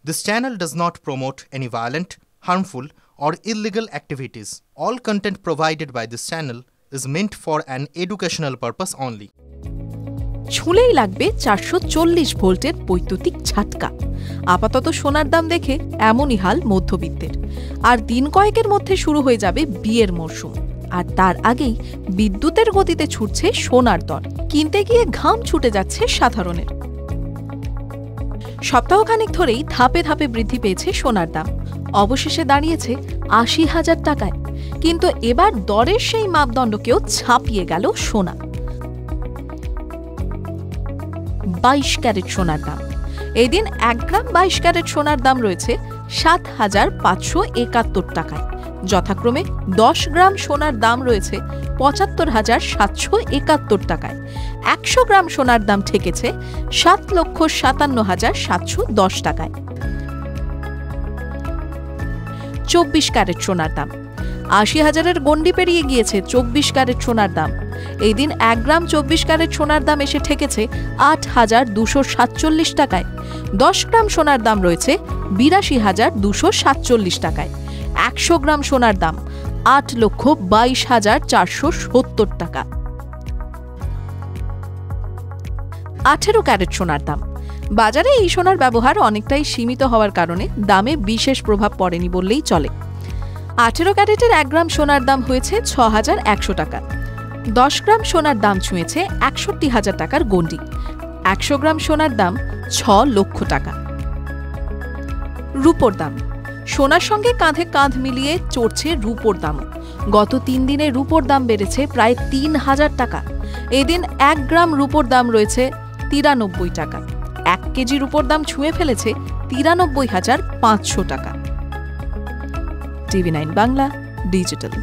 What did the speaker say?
This channel does not promote any violent, harmful, or illegal activities. All content provided by this channel is meant for an educational purpose only. ছুলেই লাগবে 440 ভোল্টের বৈদ্যুতিক ঝাটকা। আপাতত সোনার দাম দেখে এমনই হাল মধ্যবিত্তের। আর দিন কয়েকের মধ্যে শুরু হয়ে যাবে বিয়ের মরশুম, আর তার আগেই বিদ্যুতের গতিতে ছুটছে সোনার দর। কিনতে গিয়ে ঘাম ছুটে যাচ্ছে সাধারণের। সপ্তাহখানেক ধরেই ধাপে ধাপে বৃদ্ধি পেয়েছে সোনার দাম, অবশেষে দাঁড়িয়েছে ৮০,০০০ টাকায়। কিন্তু এবার দরের সেই মাপদণ্ডকেও ছাপিয়ে গেল সোনা। ২২ ক্যারেট সোনার দাম। এদিন ১ গ্রাম ২২ ক্যারেট সোনার দাম রয়েছে ৭,৫৭১ টাকায়। যথাক্রমে ১০ গ্রাম সোনার দাম রয়েছে ৭৫,৭৭১ টাকায়। ১০০ গ্রাম সোনার দাম ঠেকেছে ৭,৫৭,৭১০ টাকায়। ২৪ ক্যারেট সোনার দাম। ৮০,০০০-এর গণ্ডি পেরিয়ে গিয়েছে ২৪ ক্যারেট সোনার দাম। এই দিন ১ গ্রাম ২৪ ক্যারেট সোনার দাম এসে ঠেকেছে ৮,২৪৭ টাকায়। ১০ গ্রাম সোনার দাম রয়েছে ৮২,২৪৭ টাকায়। ১০০ গ্রাম সোনার দাম ৮,২২,৪৭০ টাকা। ১৮ ক্যারেট সোনার দাম। বাজারে এই সোনার ব্যবহার অনেকটাই সীমিত হওয়ার কারণে দামে বিশেষ প্রভাব পড়েনি বললেই চলে। ১৮ ক্যারেটের ১ গ্রাম সোনার দাম হয়েছে ৬,১০০ টাকা। ১০ গ্রাম সোনার দাম ছুঁয়েছে ৬১,০০০ টাকার গণ্ডি। ১০০ গ্রাম সোনার দাম ৬ লক্ষ টাকা। রূপোর দাম। সোনার সঙ্গে কাঁধে কাঁধ মিলিয়ে চড়ছে রূপোর দামও। গত ৩ দিনে রূপোর দাম বেড়েছে প্রায় ৩,০০০ টাকা। এদিন ১ গ্রাম রূপোর দাম রয়েছে ৯৩ টাকা। ১ কেজি রূপোর দাম ছুঁয়ে ফেলেছে ৯৩,৫০০ টাকা। টিভি9 বাংলা ডিজিটাল।